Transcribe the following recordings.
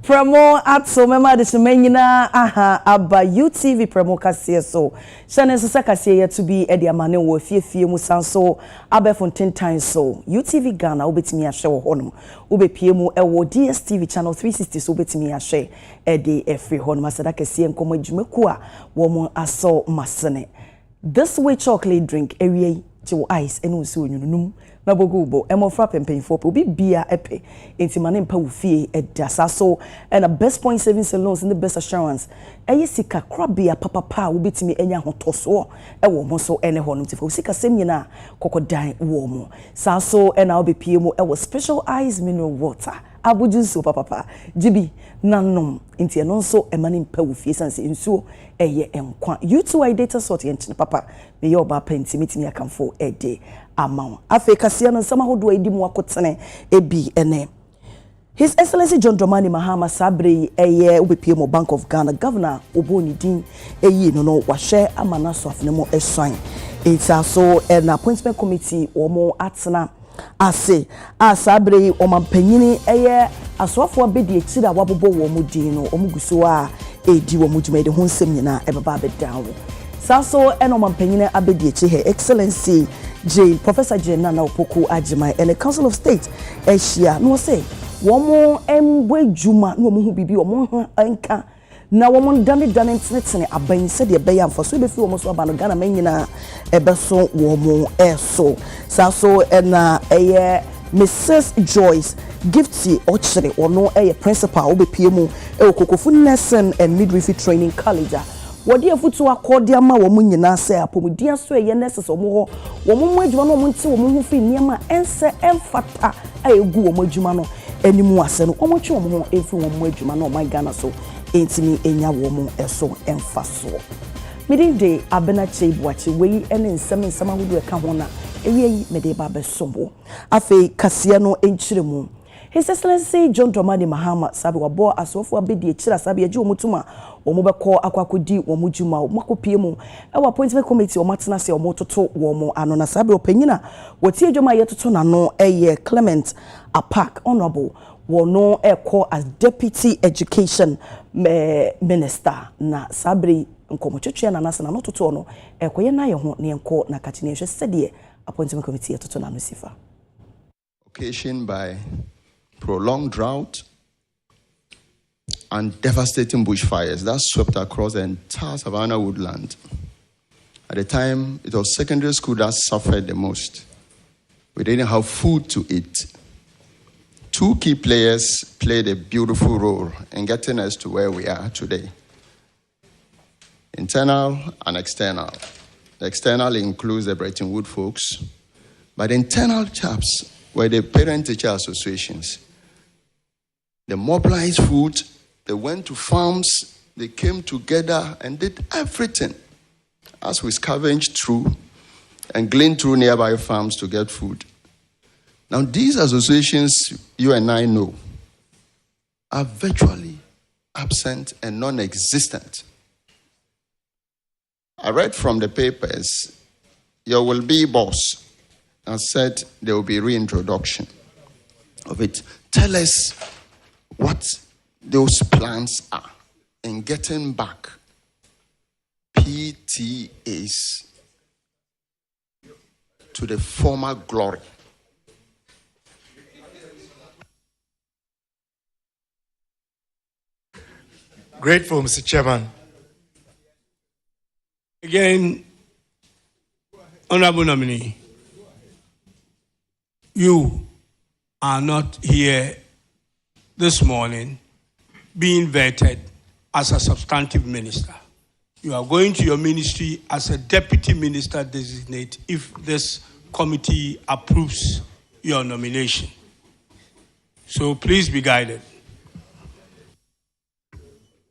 Promo at so mema de semenyina aha aba UTV promo kase so channel so kase to be e de amane wo fiefie mu sanso abefon 10 times so UTV Ghana obetimi ahwe wo honom obepie mu e wo DSTV channel 360 so obetimi ahwe e de efre honom asada kase enkomo adwumaku a wo mo aso masene this way chocolate drink ewie to ice enu nsi onunum na bogubo emofra pempenfo obi bia epe entimane mpa wo fie edasa so and a best point savings and loans in the best assurance sika krabia papa wo betimi enya hotoso e wo mo so ene honum tifo sika sem nyina kokodan wo mo sa so e na obepie mu e wo special ice mineral water abuju so papa jibi nanom inti eno so emane mpa wo fie sanse nsuo eye enkwa U2I data sort yen papa me ye oba penti mitimi akamfo ede amount Africa siano sama hodo edi mu akotene ebi ene His Excellency John Dramani Mahama Sabre eye obepie mo Bank of Ghana governor oboni din eyi no no wahye amana so afne mo eswan eta so an appointment committee omo atena ase Sabre omampanyini eye asofo abedi ekira wabobo wo mo din no omuguso a edi wo mo dwumede ho nsem nyina ebeba abedawo saso omampanyini abedi echi Her Excellency Jane, Professor Jane Nana Opoku Ajimai and the Council of State Asia no say womo emwe juma no mo hu bibi womo anka na womo dane ntene aban se de be yamfo so be fi womo so aba no Ghana manyina ebeso womo eso saso na eye Mrs. Joyce Gifty Ochre ono eye principal obepie mu e okokofu nursing and midwifery training college wodi afutu akodi ama wo munyina se apomudia so eye nurses omo ho wo mo adwuma no mo nti wo mo hu fi niam ense emfata aegu wo mo adwuma no animu ase no omo twe wo mo ho efi wo mo adwuma no my Ghana so entimi enya wo mo eso emfaso Midday abena cheibuachi we ene nsema hudu eka ho na eyi mede ba besombo afi kase no enchiremu His Excellency John Dramani Mahama sabi wabo asofo abedi ekira sabi eji omutuma omobekọ akwakodi omujuma omakopie mu ewa appointment committee omatena se omototo wo ano na sabi opanyina wotie dwoma yetoto na no eye Clement Apak honorable wono eko as deputy education minister na sabri nkomochechwe na nasa na nototo no ekoye na ye ho ne enko na katine hwe sede appointment committee yetoto na no sifa occasion by prolonged drought and devastating bushfires that swept across the entire Savannah woodland. At the time, it was secondary school that suffered the most. We didn't have food to eat. Two key players played a beautiful role in getting us to where we are today. Internal and external. The external includes the Bretton Woods folks, but the internal chaps were the parent-teacher associations. They mobilized food, they went to farms, they came together and did everything as we scavenged through and gleaned through nearby farms to get food. Now, these associations, you and I know, are virtually absent and non-existent. I read from the papers, your will-be boss has said there will be reintroduction of it. Tell us what those plans are in getting back PTAs to the former glory. Grateful, Mr. Chairman. Again, Honorable Nominee, you are not here this morning being vetted as a substantive minister. You are going to your ministry as a deputy minister designate if this committee approves your nomination. So please be guided.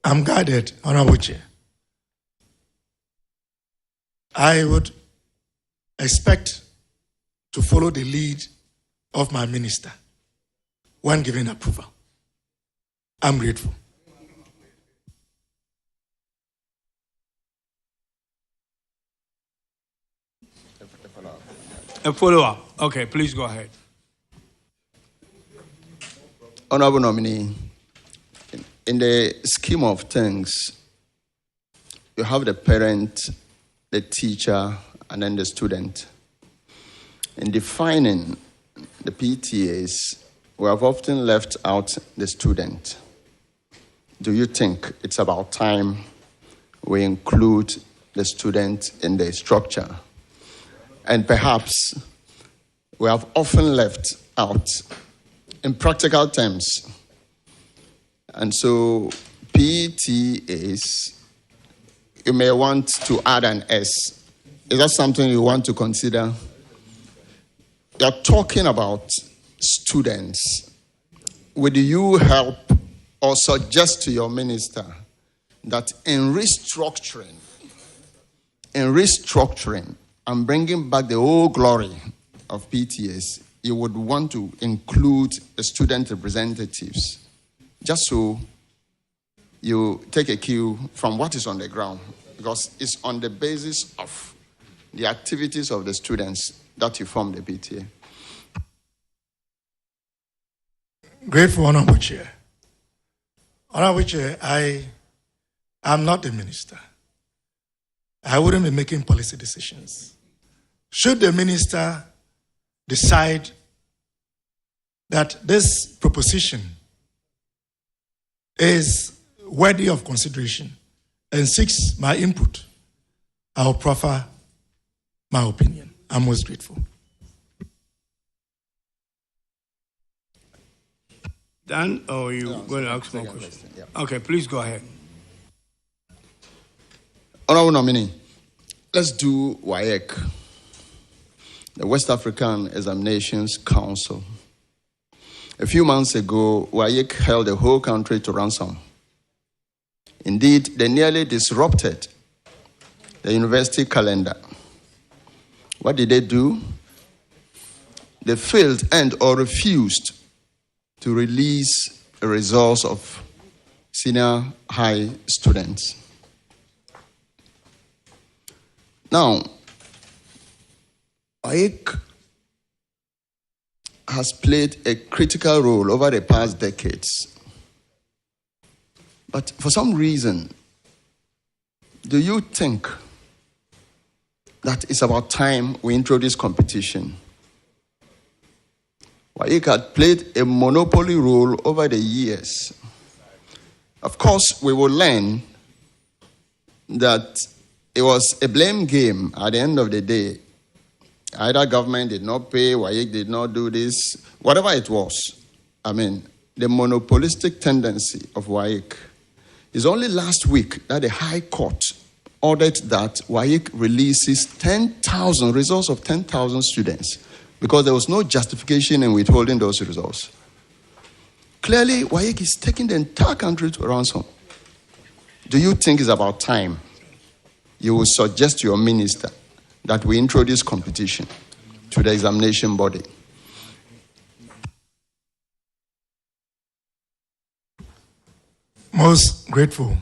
I'm guided, Honorable Chair. I would expect to follow the lead of my minister when given approval. I'm grateful. A follow-up. Okay, please go ahead. Honorable Nominee, in the scheme of things, you have the parent, the teacher, and then the student. In defining the PTAs, we have often left out the student. Do you think it's about time we include the student in the structure? And perhaps we have often left out in practical terms. And so PTAs, you may want to add an S. Is that something you want to consider? You're talking about students. Would you help or suggest to your minister that in restructuring and bringing back the whole glory of PTAs, you would want to include the student representatives, just so you take a cue from what is on the ground, because it's on the basis of the activities of the students that you form the PTA. Grateful, Honorable Chair. Honorable Chair, I am not a minister. I wouldn't be making policy decisions. Should the minister decide that this proposition is worthy of consideration and seeks my input, I will proffer my opinion. I'm most grateful. Dan, or you going to ask more questions? Yeah. Okay, please go ahead. Honorable nominee, let's do WAEC, the West African Examinations Council. A few months ago, WAEC held the whole country to ransom. Indeed, they nearly disrupted the university calendar. What did they do? They failed and or refused to release the results of senior high students. Now, WAEC has played a critical role over the past decades. But for some reason, do you think that it's about time we introduce competition? WAEC had played a monopoly role over the years. Of course, we will learn that it was a blame game at the end of the day. Either government did not pay, WAEC did not do this, whatever it was. I mean, the monopolistic tendency of WAEC is only last week that the High Court ordered that WAEC releases 10,000 results of 10,000 students because there was no justification in withholding those results. Clearly, WAEC is taking the entire country to ransom. Do you think it's about time you will suggest to your minister that we introduce competition to the examination body? Most grateful,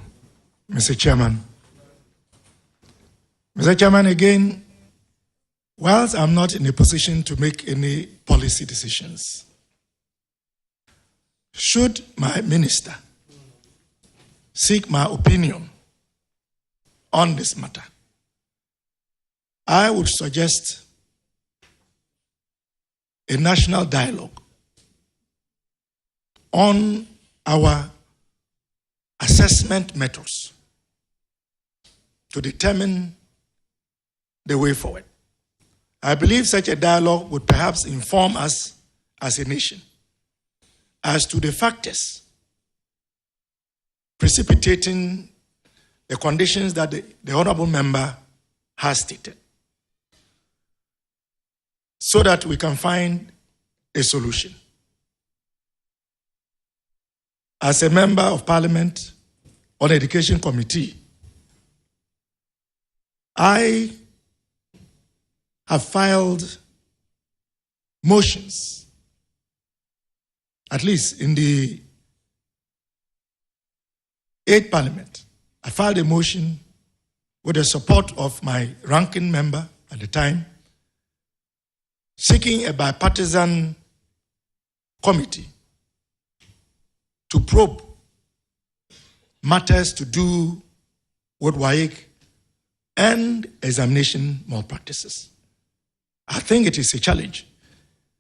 Mr. Chairman. Mr. Chairman, again, whilst I'm not in a position to make any policy decisions, should my minister seek my opinion on this matter, I would suggest a national dialogue on our assessment methods to determine the way forward. I believe such a dialogue would perhaps inform us as a nation as to the factors precipitating the conditions that the honorable member has stated, so that we can find a solution. As a member of Parliament on the Education Committee, I have filed motions, at least in the 8th Parliament. I filed a motion with the support of my ranking member at the time, seeking a bipartisan committee to probe matters to do with WAEC and examination malpractices. I think it is a challenge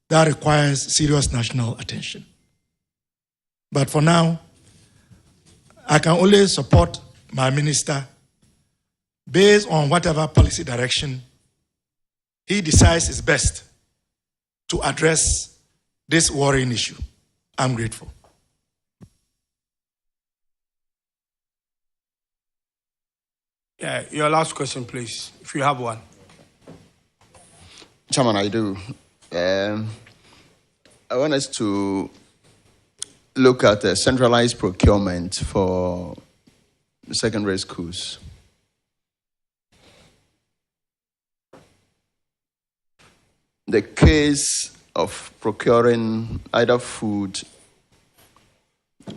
that requires serious national attention. But for now, I can only support my minister based on whatever policy direction he decides is best to address this worrying issue. I'm grateful. Yeah, your last question, please, if you have one. Chairman, I do. I want us to look at the centralized procurement for secondary schools. The case of procuring either food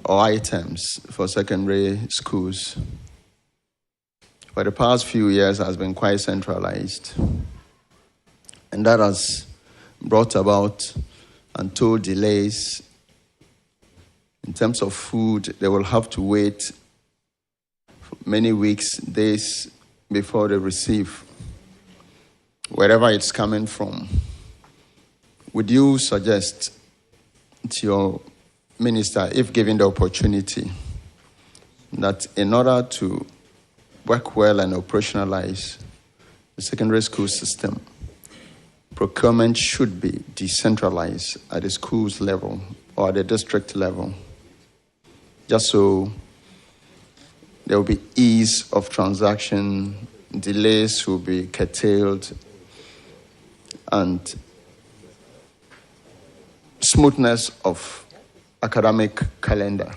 or items for secondary schools for the past few years has been quite centralized. And that has brought about untold delays. In terms of food, they will have to wait for many weeks, days before they receive wherever it's coming from. Would you suggest to your minister, if given the opportunity, that in order to work well and operationalize the secondary school system, procurement should be decentralized at the schools level or at the district level, just so there will be ease of transaction, delays will be curtailed, and smoothness of academic calendar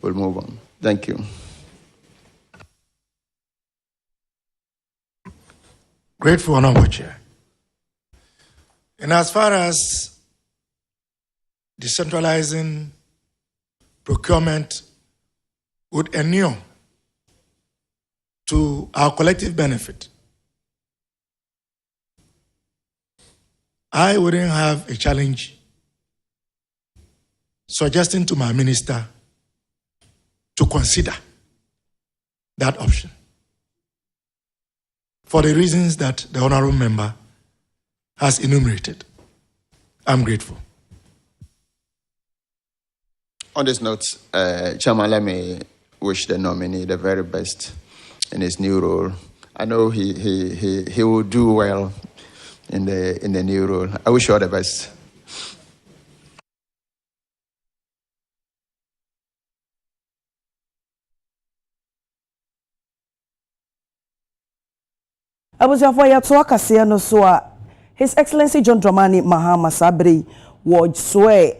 will move on. Thank you. Grateful, Honorable Chair. And as far as decentralizing procurement would inure to our collective benefit, I wouldn't have a challenge suggesting to my minister to consider that option for the reasons that the honorable member has enumerated. I'm grateful. On this note, Chairman, let me wish the nominee the very best in his new role. I know he will do well in the new role. I wish you all the best. Abusiafo ya to akase no so a His Excellency John Dramani Mahama Sabri was swear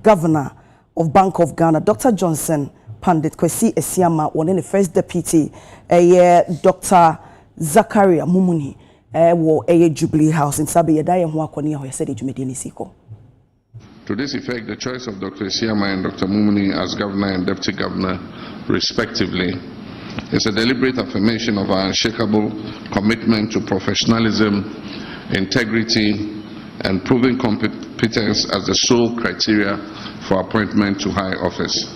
Governor of Bank of Ghana, Dr. Johnson Pandit Kwesi Esiama, one in the first deputy, Dr. Zakaria Mumuni, wo Jubilee House in Sabi Yedaya Mwakoni, who said Jumediani Siko. To this effect, the choice of Dr. Esiama and Dr. Mumuni as Governor and Deputy Governor, respectively, is a deliberate affirmation of our unshakable commitment to professionalism, integrity, and proven competence as the sole criteria for appointment to high office.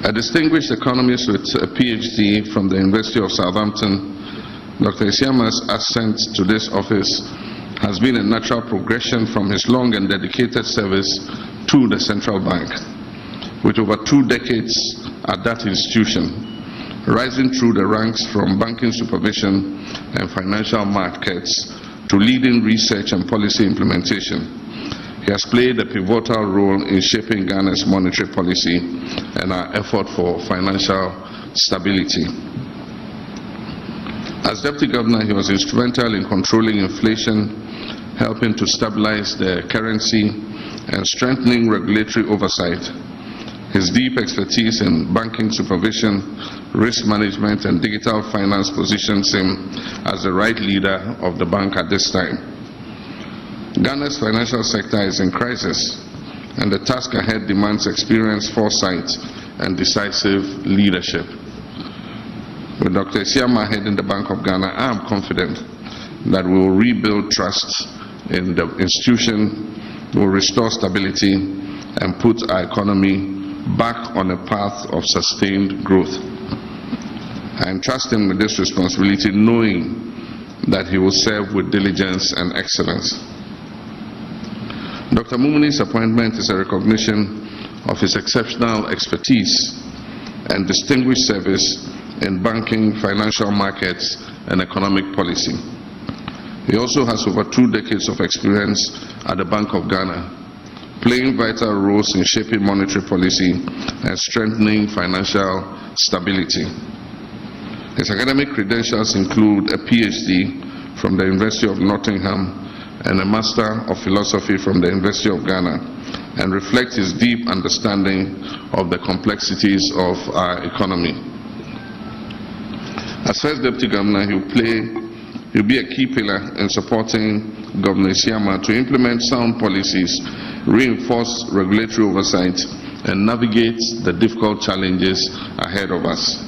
A distinguished economist with a PhD from the University of Southampton, Dr. Esiama's ascent to this office has been a natural progression from his long and dedicated service to the central bank, with over 2 decades at that institution, rising through the ranks from banking supervision and financial markets to leading research and policy implementation. He has played a pivotal role in shaping Ghana's monetary policy and our effort for financial stability. As Deputy Governor, he was instrumental in controlling inflation, helping to stabilize the currency, and strengthening regulatory oversight. His deep expertise in banking supervision, risk management, and digital finance positions him as the right leader of the bank at this time. Ghana's financial sector is in crisis, and the task ahead demands experience, foresight, and decisive leadership. With Dr. Esiama heading the Bank of Ghana, I am confident that we will rebuild trust in the institution, will restore stability, and put our economy back on a path of sustained growth. I entrust him with this responsibility, knowing that he will serve with diligence and excellence. Dr. Mumune's appointment is a recognition of his exceptional expertise and distinguished service in banking, financial markets, and economic policy. He also has over 2 decades of experience at the Bank of Ghana, playing vital roles in shaping monetary policy and strengthening financial stability. His academic credentials include a PhD from the University of Nottingham and a Master of Philosophy from the University of Ghana, and reflect his deep understanding of the complexities of our economy. As First Deputy Governor, he'll be a key pillar in supporting Governor Isiama to implement sound policies, reinforce regulatory oversight, and navigate the difficult challenges ahead of us.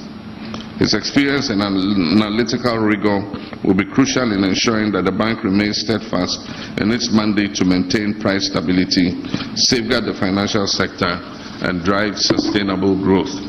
His experience and analytical rigor will be crucial in ensuring that the bank remains steadfast in its mandate to maintain price stability, safeguard the financial sector, and drive sustainable growth.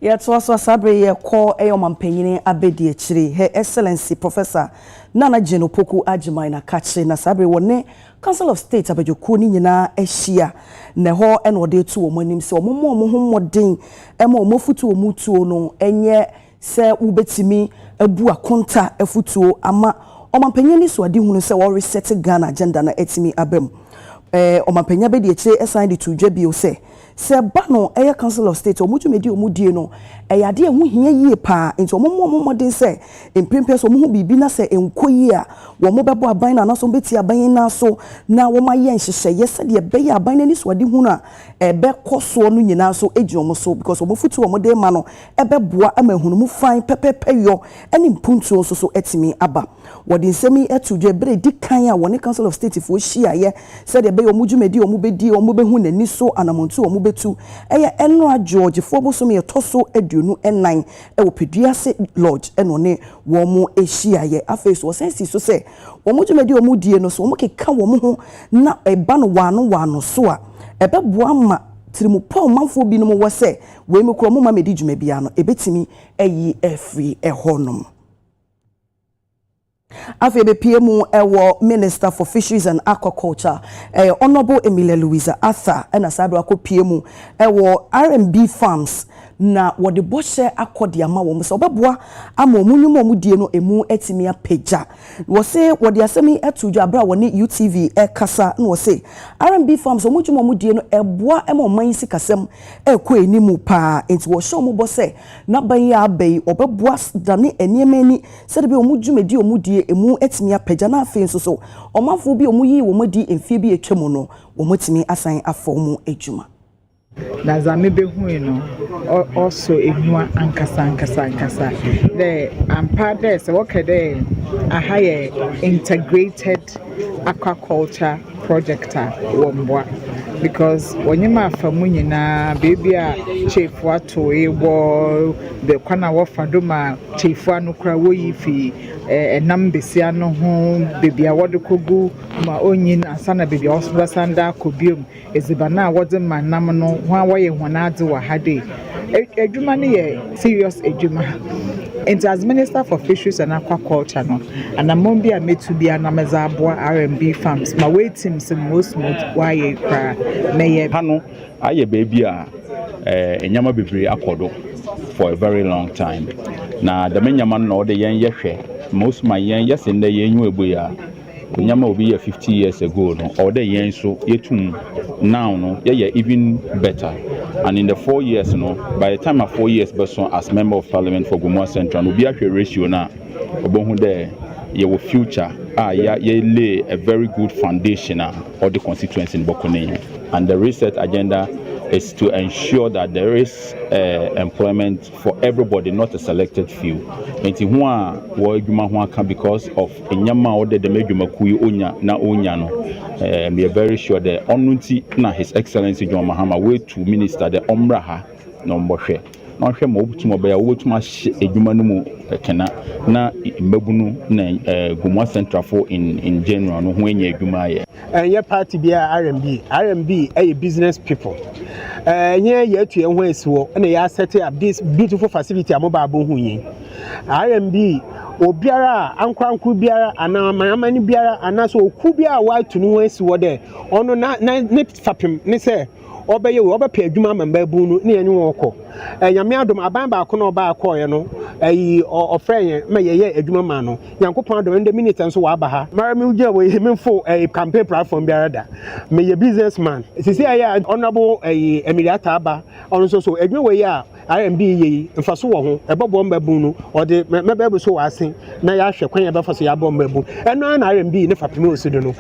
Yet also sabre ye call mampanyini abedi echiri Her Excellency Professor Nana Jeno Poku Ajimai na kache na sabre wone Council of State abejoku ni nyina ehia ne ho ene ode tu omonim se omomo omohommodin ema omofutu omutuo no enye se ubetimi abu akonta efutuo ama omampanyini so ade hunu se wo reset Ghana agenda na etimi abem omampanya bedi echiri assign to dwabio se bano eya Council of State omudwumedi omudie no eyade ehu hia yie pa enti omomodin se empempe so omo bibi na se enkoyi a wo mo bebo aban na so beti aban na so na wo maye nhyehyɛ yese de beye aban na ni so ade hu na ebe koso no nyina so ejiomo so because omofutu omode ma no ebe boa amahunu mu fan pepepeyo ene mpuntuo so etimi aba wodi nsemi etudwe bre di kan a woni Council of State fo hia ye se de beye omudwumedi omubedi omubehu nani so anamontu omubetu eye Enra George fo bosom ye toso aduonu enan ewo Peduase Lodge eno ne wo mu ehia ye afeso wo sensi so se omudwumedi omudie no so omukeka wo mu ho na eba no wano so a ebeboa ma tirimu Paul manfo bi no mo wo se we mekro mo ma medi dwuma bia no ebetimi eyi efri ehonom. Afebe PMU ewo Minister for Fisheries and Aquaculture Honorable Emilia Louisa Arthur and Asabra ko PMU ewo R&B Farms na wode boshe akodi ama wo so beboa ama omunyum omudie no emu etimi apagya wo se wode asemi etudwa bra woni UTV kasa no wo se R&B Farms omudwum omudie no eboa ema oman sikasem ekọ enimu pa enti wo show mo bose na ban ya abai obeboa dane eniemani se de be omudwumedi omudie emu etimi apagya na afi so omanfo bi omuyi wo modi emfie bi etwemu no wo motimi asan afomu ejuma na zame behu no also ehua ankasa the ampa se work there a higher integrated aquaculture project womboa because wonyema afamu nyina baby a chief wato ebo the kwana wo fadoma chief anu kra wo yifi enam besia no ho baby a wode kogu ma onyin asana baby a osba sanda kobiom ezibana wode manam no ho awoye honade wa hade adwuma ne ye serious adwuma. And as Minister for Fisheries and Aquaculture, no, and among be a metu be an Amazabwa R&B Farms, my waiting some most why a cry may Hano, I baby in Yama Bibri Akodo for a very long time. Now, the Menyaman or the young Yeshe, most my young yes in the young Webuya. Nyama will be 50 years ago, no, or the years so yetum now, no, even better. And in the 4 years, no, by the time of 4 years, person as member of Parliament for Gomua Central, will be a ratio now. Obonhu there, your future, lay a very good foundation of the constituency in Bokone. And the reset agenda is to ensure that there is employment for everybody, not a selected few. Because of Enyama or the Mejumaku Onya na Onyano, we are very sure that Onunti na His Excellency John Mahama way to minister the Omraha Nomboshe. na hwe ma obutuma ba ya obutuma edwuma no mu kena na mbabunu na Gumwa Central for in general no ho enya edwuma ye your party be R&B a business people yeah ye to en ho esiwo na ya set up this beautiful facility amobabo hu yin R&B obiara ankwankru biara ana mayamani biara ana so oku bia wa tunu ho esiwo de ono na ne fapem ne se obeye we obepa adwuma mambabu nu ne yenwe woko nyame adom aban ba ko na oba akoye no ayi ofren me ye adwuma ma no yankopon adom ende minute nso wa aba ha mara me ugye we memfo campaign platform biara da me ye businessman sisi ayi honorable ayi Emiliata aba ono so adwuma we ya R&B ye mfaso wo ho ebobo mbabu nu ode mebebu so wasen na ya hwe kwan ya befaso ya bo mbabu eno na R&B ne fapem osido no.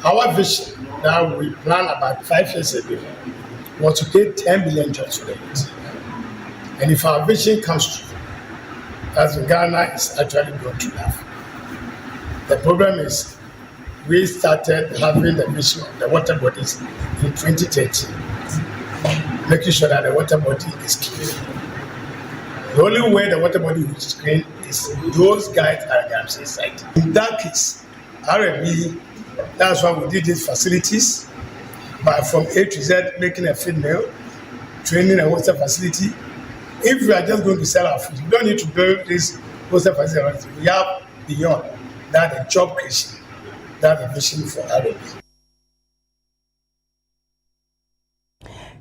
Our vision that we planned about 5 years ago was to create 10 billion jobs for the youth. And if our vision comes true, as Ghana is actually going to have. The problem is we started having the vision of the water bodies in 2013, making sure that the water body is clean. The only way the water body is clean is those guys are Gamsey site. In that case, R&B, that's why we did these facilities. But from A to Z, making a feed mill, training a water facility. If we are just going to sell our food, we don't need to build this water facility. We have beyond that the job creation, that the vision for R&B.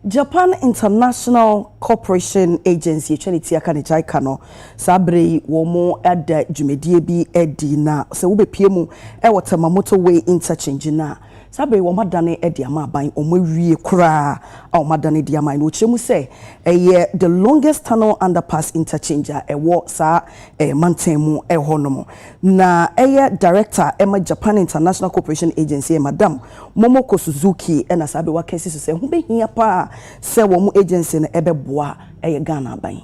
Japan International Corporation Agency Trinity Akanijai Kano Sabre womo ada dwumedie bi edi na se wo bepie mu e wotama motorway interchange na Sabre wo madane edi amaban omawie kura o madane di aman no chemu se eye the longest tunnel underpass interchange e wo sa mantemu e honomo na eye director ema Japan International Corporation Agency madam Momoko Suzuki e na Sabre wa kesi so se hu behia pa se wo mu agency na ebeboa eye Ghana ban.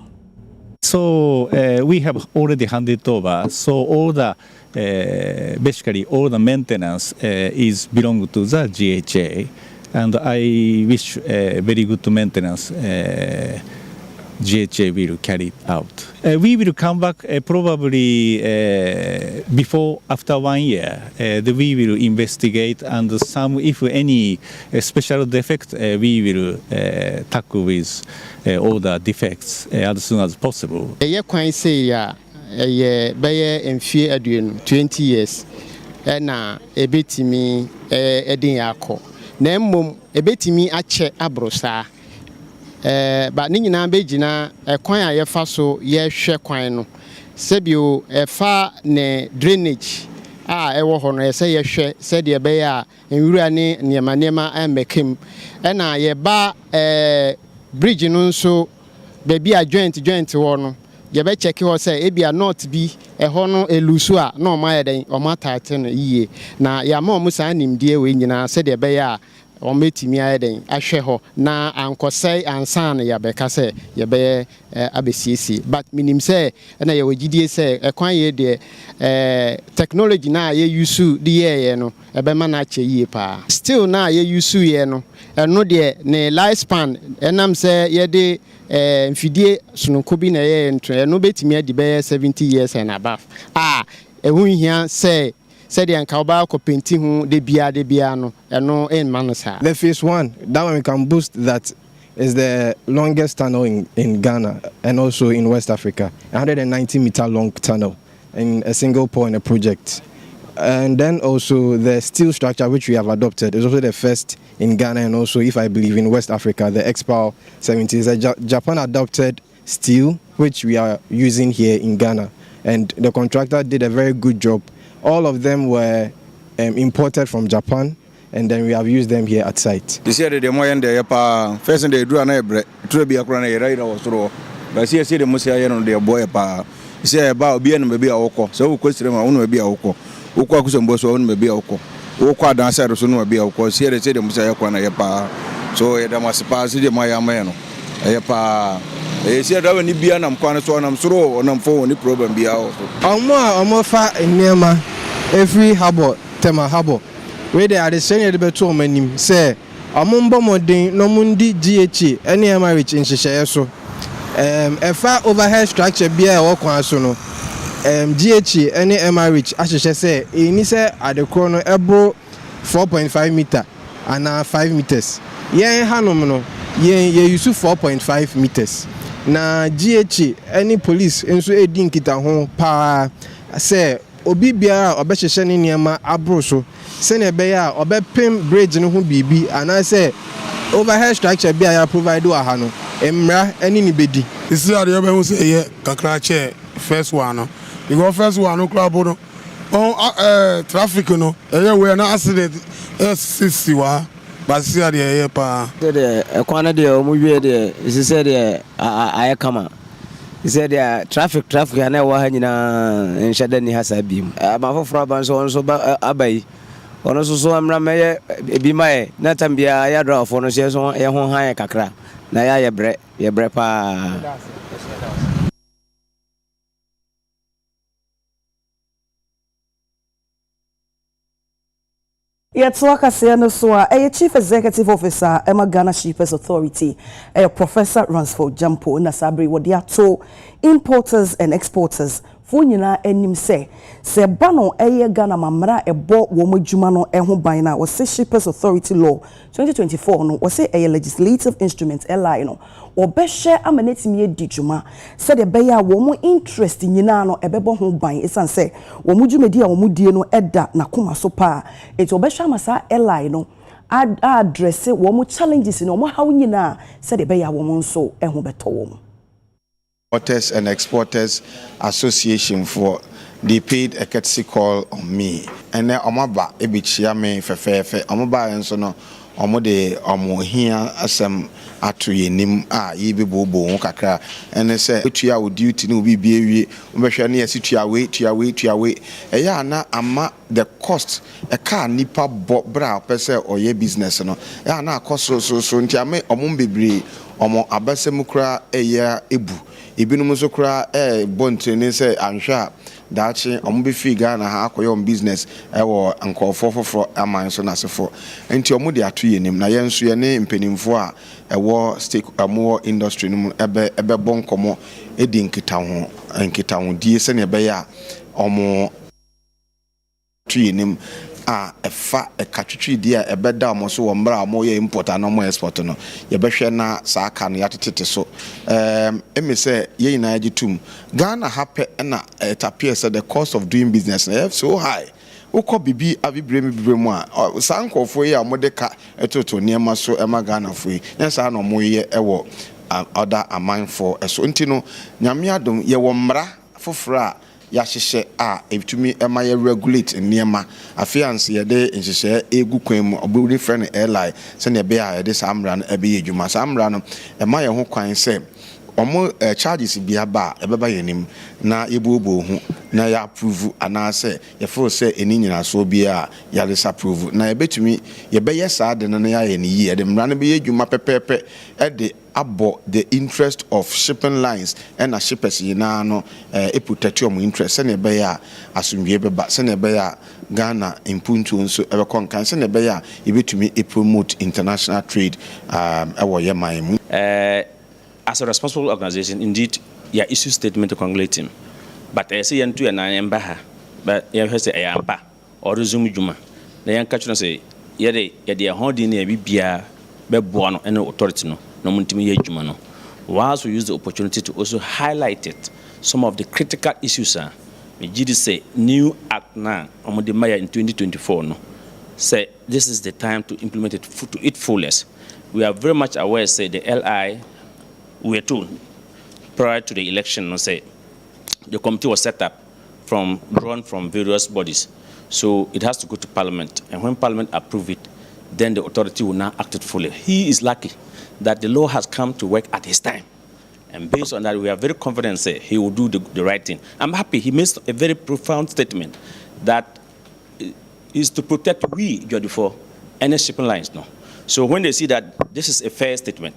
So we have already handed over. So all the basically all the maintenance is belong to the GHA, and I wish very good maintenance. GHA will carry it out. We will come back probably after 1 year. We will investigate, and some, if any special defect, we will tackle with all the defects as soon as possible. Yeah, quite say yeah, in fear 20 years, and a bit me a dinako. Name a bit me ache abrosa. But nina bejina kwan a yefa so ye hwe kwan no sebio efa ne drainage ewo ho no se ye hwe se de be ya enwura ne niema amekem na ye ba bridge no nso be a joint wo no ye be check ho se e bia north bi ho no elusu a na o ma ye den o ma tate no yiye na ya ma o musa nimdie we nyina se de be ya o metimi ayeden ahwe ho na ankosai ansan ya beka se ye be abesiesi but minim se na ye wagidie se ekwan ye de technology na ye use de ye no ebe ma na che yie pa still na ye use ye no eno de ne lifespan enam se ye de mfidie sununko bi na ye ento eno betimi adi be 70 years and above ehun hia se said the Ankauba painting who de biano and no in Manasa. The phase 1, that one we can boost that is the longest tunnel in Ghana and also in West Africa. 190-meter long tunnel in a single pole in a project. And then also the steel structure which we have adopted is also the first in Ghana and also, if I believe, in West Africa, the Expo 70 is a Japan adopted steel which we are using here in Ghana. And the contractor did a very good job. All of them were imported from Japan, and then we have used them here at site. This year, the more and the first and they drew an ebre, to be a crown a rider or so. But here, see the Musia on their boy pa. Say about being maybe a oko, so question my own may be a oko. Uko and Bosso may be a oko. Uko dancer soon may be a oko. Here, they say the Musia Kwana pa. So there must pass the Maya Mano. Ayapa. They said, I will be an Amquanaso, I'm through on phone, problem be out. I'm far in Nema, every harbor, Tema harbor. Where they are the same better many say, Amumba Modin, no Mundi GH, any marriage in Shishayaso. Efa overhead structure bi a ɛwɔ kwan so no GH ne MRH ahyehyɛ sɛ ɛni sɛ adekoro no ɛboro 4.5 meter ana 5 meters yɛn hanom no yɛn use 4.5 meters na GH any police nso edi nkitaho paa sɛ obi biara ɔbɛhyehyɛ ne nneɛma aboro so sɛnea ɛbɛyɛ a ɔbɛpem bridge no ho biribi anaasɛ overhead structure bi a ya provide wɔ ha no mmra ani ne bɛdi isi ade ɔbɛhu sɛ ɛyɛ kakra kyɛ first one no because first one no kora bo no traffic no ɛyɛ wɛ na accident sisi wa ba si ade ɛyɛ paa de ɛkwan no deɛ ɔmo wie deɛ isi sɛ deɛ ayɛ kama isi deɛ traffic na ɛwɔ ha nyinaa nhyɛ da ni ha saa bi mu ama foforɔ aba nso ɔno nso aba yi ɔno nso so amra mɛyɛ ebi ma yɛ na tam bia yɛ adɔfoɔ no hyɛ so yɛ ho han kakra na yɛ brɛ paa Yɛto akaseɛ no so a ɛyɛ Chief Executive Officer Emma Ghana Shippers Authority Professor Ransford Jampo na sabre wɔde ato importers and exporters fo nyina anim sɛ ba no ɛyɛ Ghana mamra ɛbɔ wɔn adwuma no ɛho ban na wɔse Shippers Authority Law 2024 no wɔse ɛyɛ legislative instrument LI no wɔbɛhyɛ amanetimi edi dwuma sɛ de bɛyɛ a wɔn interest nyina no ɛbɛbɔ ho ban esan sɛ wɔn dwumadi a wɔn die no ɛda na koma so pa eti wɔbɛhyɛ amasa LI no address wɔn challenges no wɔn haw nyina sɛ de bɛyɛ a wɔn nso ɛho bɛtɔ wɔn. Importers and Exporters Association for they paid a courtesy call on me and then omaba ebichia me fefefe omaba enso no omo de omo hia asem atu yenim a yibe bobo kakra ene se tua wo duty no bi biewie mbehwe na yesi tua we eya na ama the cost e car nipa bo bra pese oye business no ya na cost so ntiame omo bebre omo abasem kura eya ebu ibinum so kura bontrene se anhwa daachi omo be fi Ghana ha akoye on business wo nkofo foforo aman so nasefo enti omo de ato yenim na yenso ye ne mpanimfo a wo stake amo industry no ebe bonkomo edi nkitaho die se ne be ya omo to yenim a efa ekatwitwi die a ebeda mo so wo mbra mo ye importer na mo export no ye behwe na saa aka no yatetete so emi se ye nyina agitum Ghana happy na it appears that the cost of doing business is so high uko bibi abibre mu a sankofo ye amodeka etoto niema so ema Ghana fo yensa na mo ye ewo other amountful so ntino nyame adom ye wo mbra foforo ya hyehyɛ a ebitumi ema ye regulate niema afiance ye de nhyehyɛ egu kwan mu oburi friend airline se ne be a ye de samra no ebe ye dwuma samra no ema ye ho kwan se omo charges bia ba ebeba yenim na yebuobo hu na ya approve anase ye feel say eni nyina so bia ya les approve na ebetumi ye be yesa de na ya ye ni yi de mra no be ye dwuma pepepe e de abo the interest of shipping lines and a shippers yina no protect your interest se ne be ya asumdwe beba se ne be ya Ghana impuntu nso ebe konkan se ne be ya ebetumi promote international trade ewo ye man mu as a responsible organization, indeed, your issue statement to congratulate him. But I say you to an ambaha, but you have say I am ba or resume juma. The young catcher say, yet holding a bibia, bebuano, and authority no muntimi jumano. Whilst we use the opportunity to also highlight it, some of the critical issues are, GD say, new act now, on the Maya in 2024, no. Say, this is the time to implement it to its fullest. We are very much aware, say, the LI. We were told prior to the election, say the committee was set up drawn from various bodies, so it has to go to Parliament, and when Parliament approve it, then the authority will now act it fully. He is lucky that the law has come to work at his time, and based on that, we are very confident say he will do the right thing. I'm happy he made a very profound statement that is to protect for any shipping lines. No, so when they see that this is a fair statement.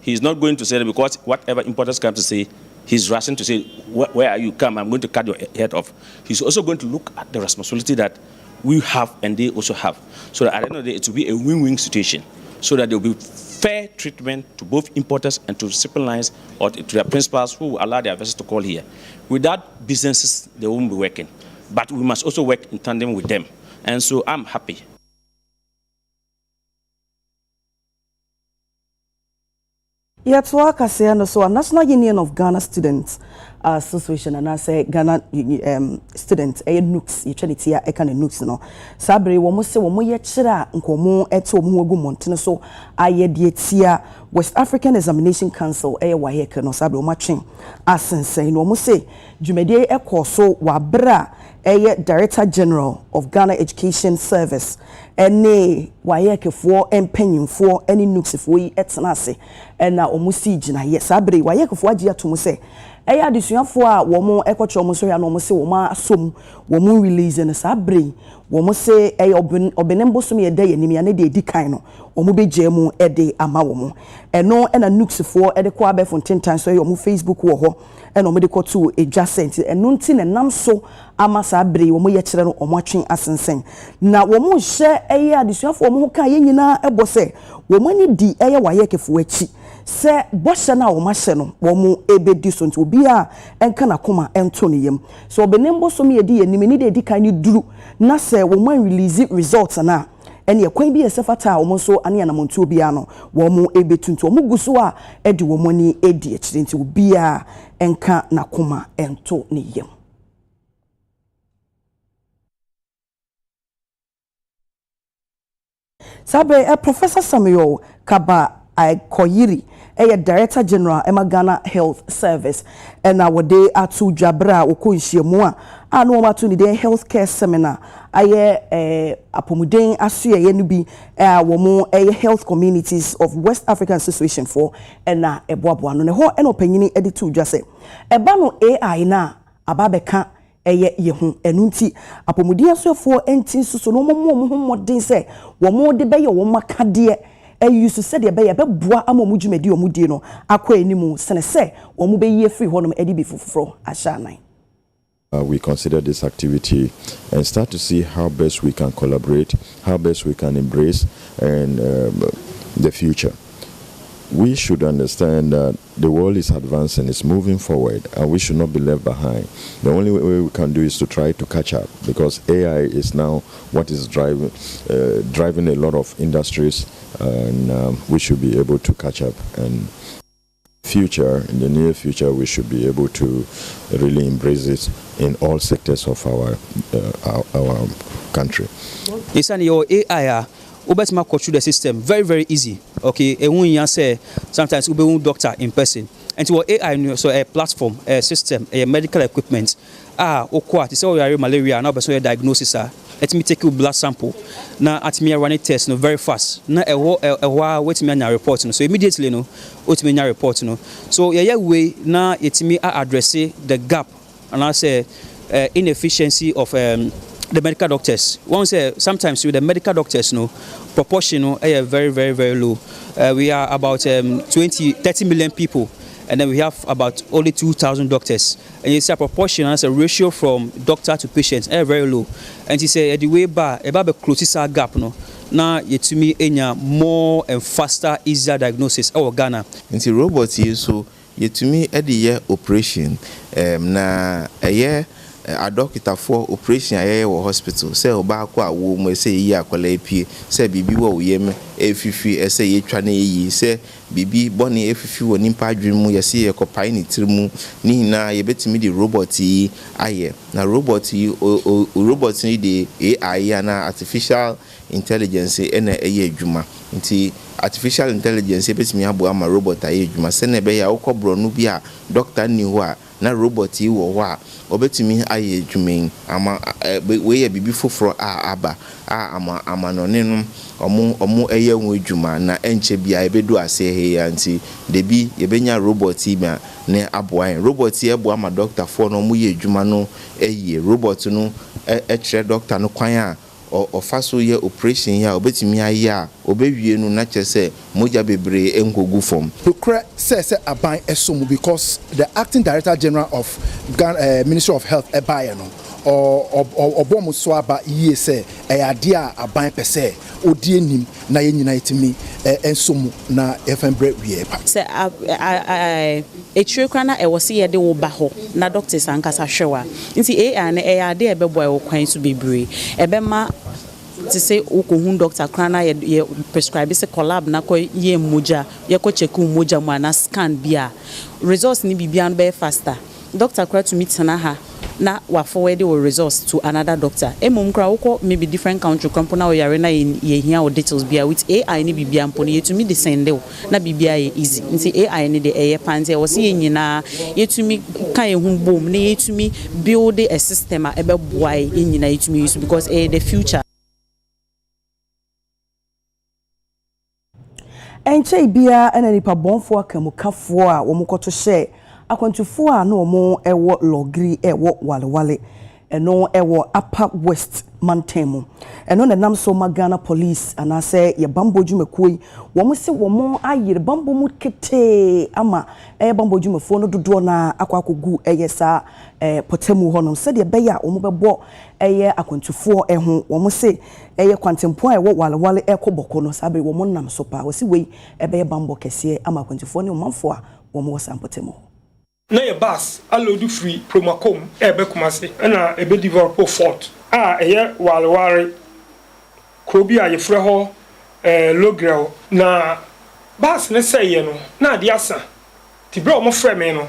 He's not going to say that because whatever importers come to say, he's rushing to say, where are you? Come, I'm going to cut your head off. He's also going to look at the responsibility that we have and they also have. So that at the end of the day, it will be a win-win situation. So that there will be fair treatment to both importers and to shipping lines or to their principals who allow their vessels to call here. Without businesses, they won't be working. But we must also work in tandem with them. And so I'm happy. Yet work as a National Union of Ghana Students Association and I say Ghana students NUCS eternity a kind of NUCS no sabre wo mo se wo mo ye kira nkomo eto mo gu montene so aye de tia West African Examination Council WAEC no sabre wo matwen asensen no mo se dwumade ekoso wabra Director General of Ghana Education Service ene WAEC fo empanyimfo ene NUCS fo yi etnase na omusi gina yes abre WAEC fo agi ato mo se adisuafo a womo ekwocho mo so ya no mo se womo asom womo release na sabre womo se obenembo so me de yanim ya ne de edikan no womo begemu ede ama womo eno na NUCS fo ede kwa be fontentan so yomo Facebook wo ho ena omo de ko to adjacent eno nti ne nam so ama sabre womo ye kire no omo atwen asensen na womo hye adisuafo womo ka ye nyina ebo se womo ni di WAEC fo achi se bosha na wo mahye no wo mu ebedi so nti obi a enka na koma ento ne yam so obenembo so me yedi yanim ni de kan ni duru na se wo mu release results na ene yakwan bi esefata wo so ane na montu obi a no wo mu ebetu nti wo mu guso a edi wo mu ni edi akire nti obi a enka na koma ento ne yam sabe Professor Samuel Kaba Koyiri Director General Ghana Health Service and our day atu jabra okonhyiemu a no ma to ni den healthcare seminar aye apomuden aso ye no bi wo mo health communities of West African Association for na eboaboa no ne ho na opanyini edi to dwa se eba no AI na ababeka ye hu enunti apomuden asofo enti suso no mo modin se wo mo de be ye wo makade used said ya be boa amomu dwumadi omudie no akwa enimu sene se omu be ye free honom edi bi fufuro ashanan. We consider this activity and start to see how best we can collaborate, how best we can embrace and the future. We should understand that the world is advancing, it's moving forward, and we should not be left behind. The only way we can do is to try to catch up, because AI is now what is driving a lot of industries, and we should be able to catch up. And in the near future, we should be able to really embrace it in all sectors of our country. It's an your AI. Ubetma go through the system very easy. Okay, and when you say sometimes ube doctor in person, and to AI so a platform, a system, a medical equipment. Okwa to say you are malaria now, but so your diagnosis let me take your blood sample. Now at me run a test no very fast. Now a while wait me a report no. So immediately no, wait me a report no. So yeah way now it me address the gap and I say inefficiency of the medical doctors. One say sometimes with the medical doctors, no proportion, no, very low. We are about 30 million people, and then we have about only 2,000 doctors. And it's a proportion as a ratio from doctor to patient, very low. And he say the way back about the closest gap, no. Now it to me enya more and faster, easier diagnosis. Our Ghana. And the robots here so yet to me at the year operation na a year. A doctor for operation a hospital say oba kwa wo mo say yi akwala pie say bibi wo yem efifi say ye twa na yi say bibi boni efifi wo nimpa adwin mu ye say ye kopai ni tirimu ni na ye betimi di robot yi aye na robot yi robot ni di AI na artificial intelligence na eye adwuma nti artificial intelligence betimi abo ama robot aye adwuma se na be ya ukobro no bi a doctor ni ho a na robot yi wo ho a obetimi aye adwumen ama we ye bibi foforo aba ama no ne no omo eye hu adwuma na enche bia ebedu ase he ya nti de bi ye benya robot yi ma ne aboan robot yi ebo ama doctor for no mo ye adwuma no eye robot no kire doctor no kwan a ofaso ye operation ya obetimi aye a obewie no na chese moja bebre enkogu form procure say aban esomu because the acting director general of Ghana Ministry of Health ebaye no obomo so aba yie se ade a aban pese odi enim na ye nyina yetimi ensomu na efembre wie pa se etwe na e wose ye de wo ba ho na doctors ankasa hwewa nti AI na ade e bebo e wo kwan so bebre e be ma to say ukohun doctor krana ye prescribe se collab na ko ye moja ye ko check moja mu na scan bia results ni bibia no be faster doctor kra to meet na ha na wa forward the results to another doctor emom kra uko maybe different country company na yare na ye hia o details bia with AI ni bibia mpo ye to me the send na bibia ye easy nti AI ni de eye panze wo se ye nyina ye to me kan ye hu bom na ye to me build a system a ebe boy ye nyina ye to me use because the future. Enche bia ena nipa bonfo akamukafo a wo mkoto hye akwantufo a na omo ewo logri ewo walewale eno ewo Upper West Mantemu eno na nam so magana police anase ye bambo dwumakoi wo se wo ayire bambo mu kete ama bambo dwumafo no dodo na akwakogu eyesa potemu honom se de beya wo bebo akwantufo ho wo se kwantempo ewo walewale ekoboko no sabe wo nam so pa wo se wei beye bambo kese ama akwantufo ne manfo a wo mo sampotemu na ye bus allow free promacom ebe kumase na ebe develop fort eye walware krobi a ye frɛ ho logrel na bus ne sɛ ye no na ade asa ti bra mo frɛ me no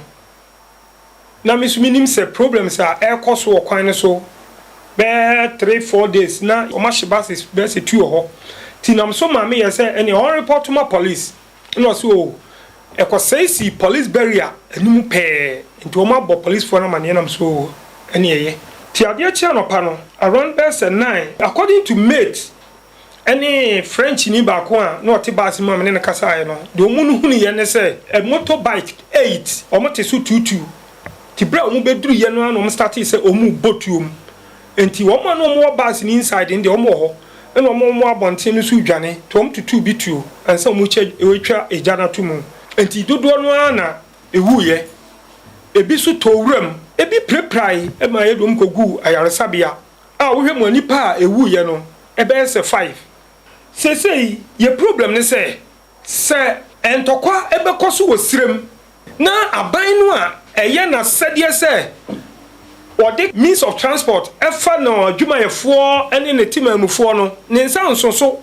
na minim se problems a ekoso okwan ne so be 3-4 days na o ma hye buses be se tu ho ti nam so ma me ye se any on report to my police no so ekosesi police barrier enimu pe nti o ma bo police for na mane nam so ene ye ti ade chia no pa no around best 9 according to mate any French ni ba ko a na ote bus ma mane na kasa ye no de omunu hunu ye ne se a motorbike 8 o mote so 22 ti bra o mu beduru ye no na o start se o mu botuom enti o ma no mo bus ni inside ndi o mo ho ena o mo abonten no so dwane to o mtutu bitu ansa o mu che ewetwa ejana to mu enti dodo no ana ewu ye ebi so towuram ebi preprai e ma ye dom kogu ayaresabia a wo hwe mo nipa a ewu ye no ebe se 5 sesei ye problem ne se entokwa ebe koso wo sirem na aban no a eye na sede se wode means of transport efa na adwumayefo ene ne timamufo no ne nsa nsonso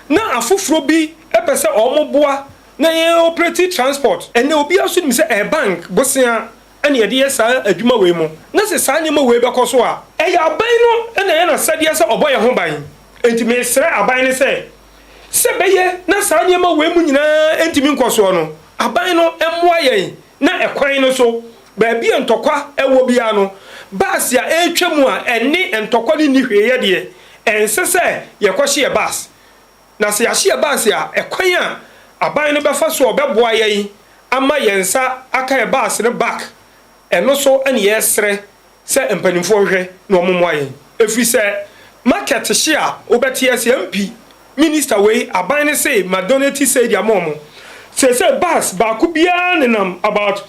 na afoforo bi epese omoboa na ye operate transport ene obi aso nim se bank bosia ene ye de sa adwuma we mu na se sa nyema we be koso a aban no ene ye na sade se oboye ho ban enti me sere aban ne se beye na sa nyema we mu nyina enti mi nkoso no aban no emmoa yen na ekwan no so ba bi entokwa ewo bia no bus ya etwemu a ene entokwa ni ni hweye de ense se ye kwhye ye bus na se ya hye bus ya ekwan a aban no befa so obeboa yen ama yensa aka e bus ne back eno so ene yesre se empanimfo hwe na ommoa yen efi se market hye a obetie se MP minister we aban ne say madonati say dia momo say bus ba ku bia ne nam about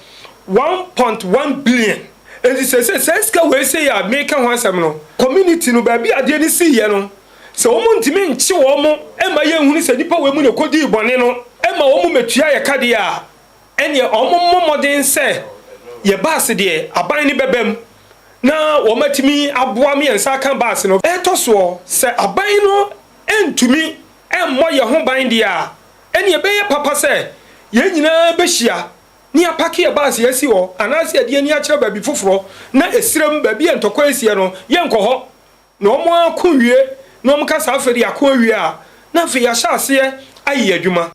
1.1 billion and say ska we say ya make ho asem no community no ba bia ade ne si ye no se omo ntimi nche wo mo e ma ye hunu se nipa we mu ne kodi bone no e ma wo mu metua ye kade a ene omo momodin se ye bus de aban ne bebem na wo matimi aboa me ensa kan bus no e to so se aban no entumi emmo ye ho ban de a ene be ye papa se ye nyina be hia ni apake ye bus ye si ho anase ade ni a kire ba bi foforo na esirem ba bi entokwa esie no ye nkoho na omo akowie na omo kasa aferi akowie a na fe ya hyase ayi adwuma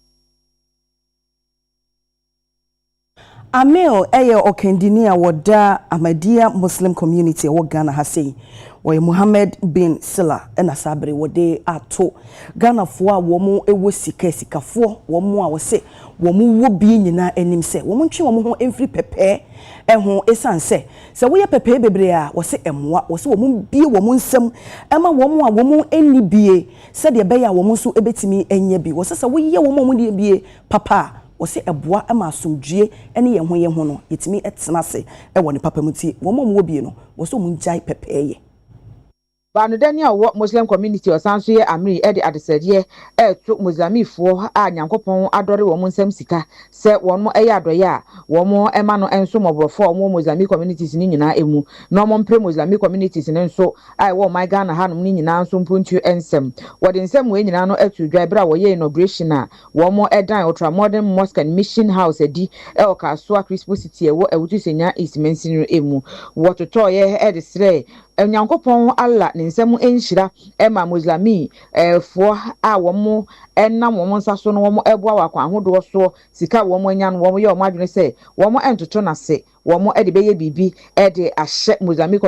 Amel eye okendini a woda Ahmadiyya Muslim community wo Ghana ha sei wo Muhammad bin Sila na sabre wode ato Ghana fo a wo mo ewo sikafo wo mo a wo se wo mo wo bi nyina anim se wo mo ntwe wo mo ho emfiri pepe ho esanse se wo ye pepe bebre a wo se emwa wo se wo mo bie wo mo nsam ema wo mo a wo mo eni bie se de be ya wo mo so ebetimi enye bi wo se wo ye wo mo de bie papa wo se eboa ama asomdue ene ye ho no yetimi etena se e wo ne papa muti wo mo wo bie no wo se mo njai pepe ye Banu Daniel what Muslim community or Sansuye Amri Eddie Adesediye to Muslimi for a Yankopon Adore woman Semsika said one more Ayadoya, one more Emano and some of 4 more Muslimi communities in Nina Emu, no more pre Muslimi communities in so I want my Ghana Hanum Nina some puntu ensem. What in some way Nano to Dribra way inauguration one more Edan ultra modern mosque and mission house edi Elka Swa Christmas City what a Wutusenya is mentioning Emu. What to toy Eddie Sray. Nyankopon Allah ne nsɛm enhyira ɛma Muslimi fo a wɔn ɛnam wɔn nsa so no wɔn ɛboa wakɔ ahodoɔ so sika wɔn anya no wɔn yɛ wɔn adwene sɛ wɔn ɛntoto nase wɔn ɛde bɛyɛ bibi ɛde ahyɛ Muslimi